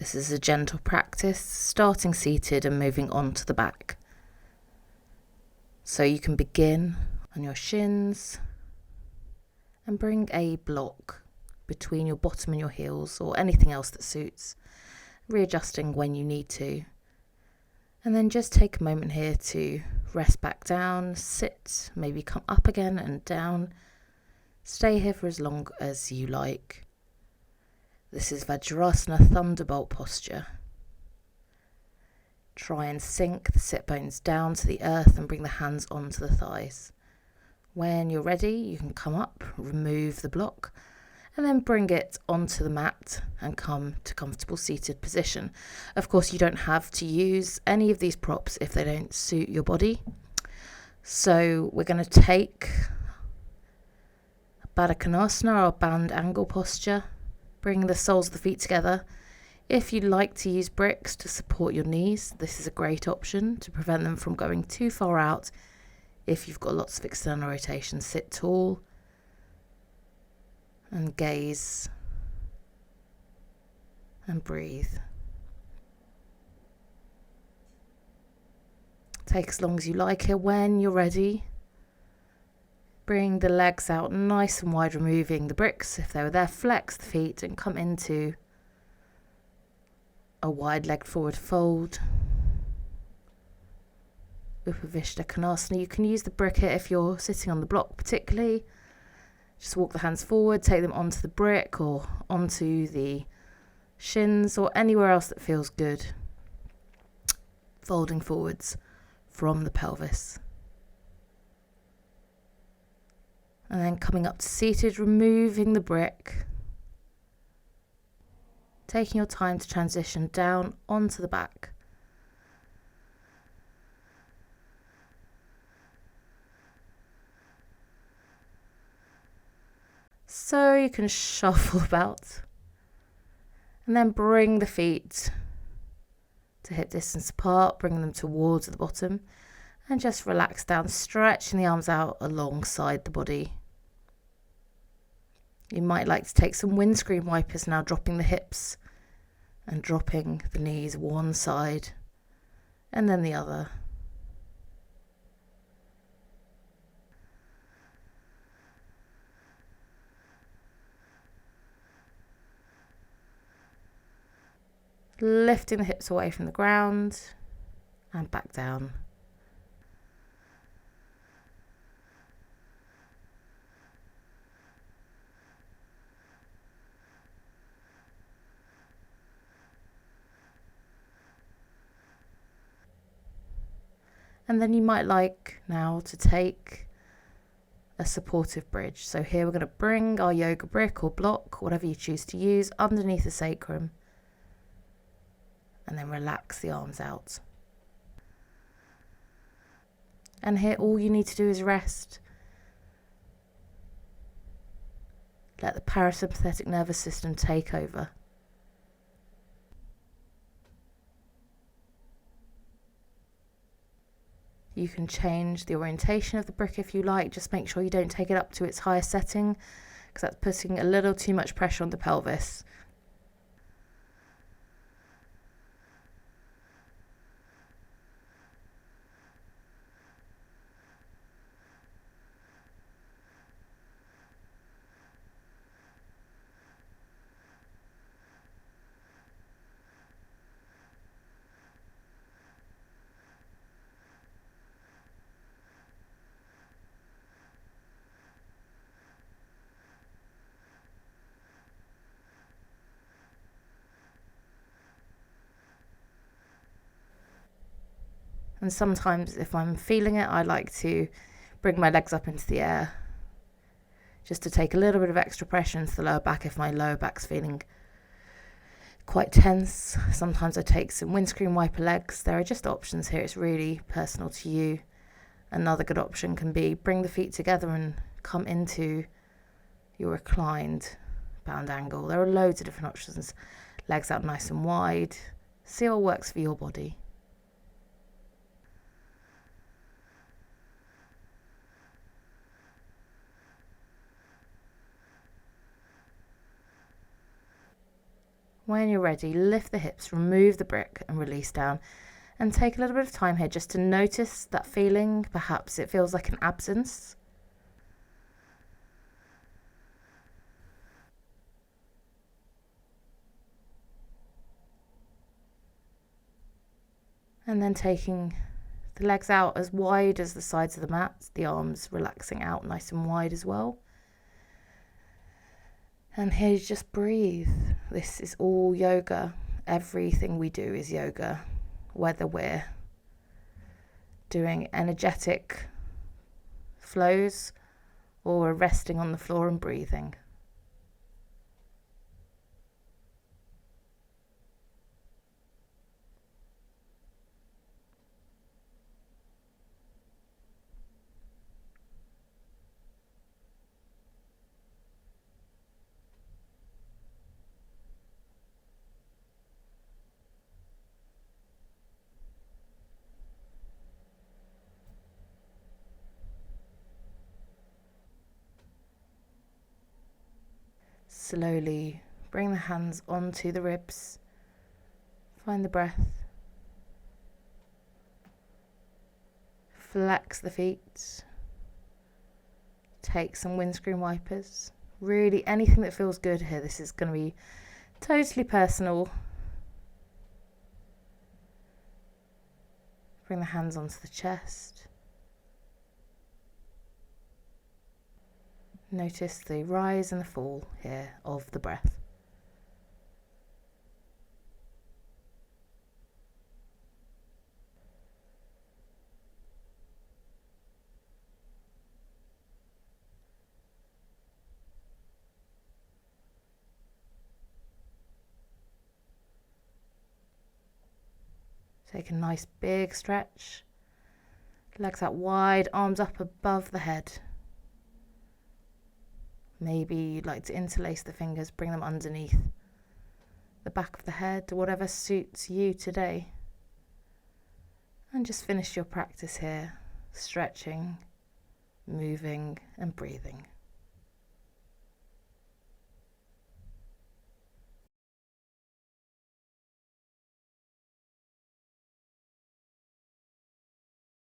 This is a gentle practice, starting seated and moving on to the back. So you can begin on your shins and bring a block between your bottom and your heels, or anything else that suits, readjusting when you need to. And then just take a moment here to rest back down, sit, maybe come up again and down. Stay here for as long as you like. This is Vajrasana Thunderbolt posture. Try and sink the sit bones down to the earth and bring the hands onto the thighs. When you're ready, you can come up, remove the block, and then bring it onto the mat and come to comfortable seated position. Of course, you don't have to use any of these props if they don't suit your body. So we're going to take Baddha Konasana, or band angle posture. Bring the soles of the feet together. If you'd like to use bricks to support your knees, this is a great option to prevent them from going too far out. If you've got lots of external rotation, sit tall and gaze and breathe. Take as long as you like here. When you're ready, bring the legs out nice and wide, removing the bricks if they were there. Flex the feet and come into a wide-legged forward fold. Upavishta Konasana. You can use the brick here if you're sitting on the block particularly. Just walk the hands forward, take them onto the brick or onto the shins or anywhere else that feels good. Folding forwards from the pelvis. And then coming up to seated, removing the brick. Taking your time to transition down onto the back. So you can shuffle about and then bring the feet to hip distance apart, bring them towards the bottom and just relax down, stretching the arms out alongside the body. You might like to take some windscreen wipers now, dropping the hips and dropping the knees one side and then the other. Lifting the hips away from the ground and back down. And then you might like now to take a supportive bridge. So here we're going to bring our yoga brick or block, whatever you choose to use, underneath the sacrum. And then relax the arms out. And here all you need to do is rest. Let the parasympathetic nervous system take over. You can change the orientation of the brick if you like. Just make sure you don't take it up to its highest setting, because that's putting a little too much pressure on the pelvis. And sometimes if I'm feeling it, I like to bring my legs up into the air just to take a little bit of extra pressure into the lower back if my lower back's feeling quite tense. Sometimes I take some windscreen wiper legs. There are just options here. It's really personal to you. Another good option can be bring the feet together and come into your reclined bound angle. There are loads of different options. Legs out nice and wide. See what works for your body. When you're ready, lift the hips, remove the brick and release down. And take a little bit of time here just to notice that feeling. Perhaps it feels like an absence. And then taking the legs out as wide as the sides of the mat, the arms relaxing out nice and wide as well. And here you just breathe. This is all yoga. Everything we do is yoga, whether we're doing energetic flows or we're resting on the floor and breathing. Slowly bring the hands onto the ribs. Find the breath. Flex the feet. Take some windscreen wipers. Really anything that feels good here. This is going to be totally personal. Bring the hands onto the chest. Notice the rise and the fall here of the breath. Take a nice big stretch. Legs out wide, arms up above the head. Maybe you'd like to interlace the fingers, bring them underneath the back of the head, whatever suits you today. And just finish your practice here, stretching, moving and breathing.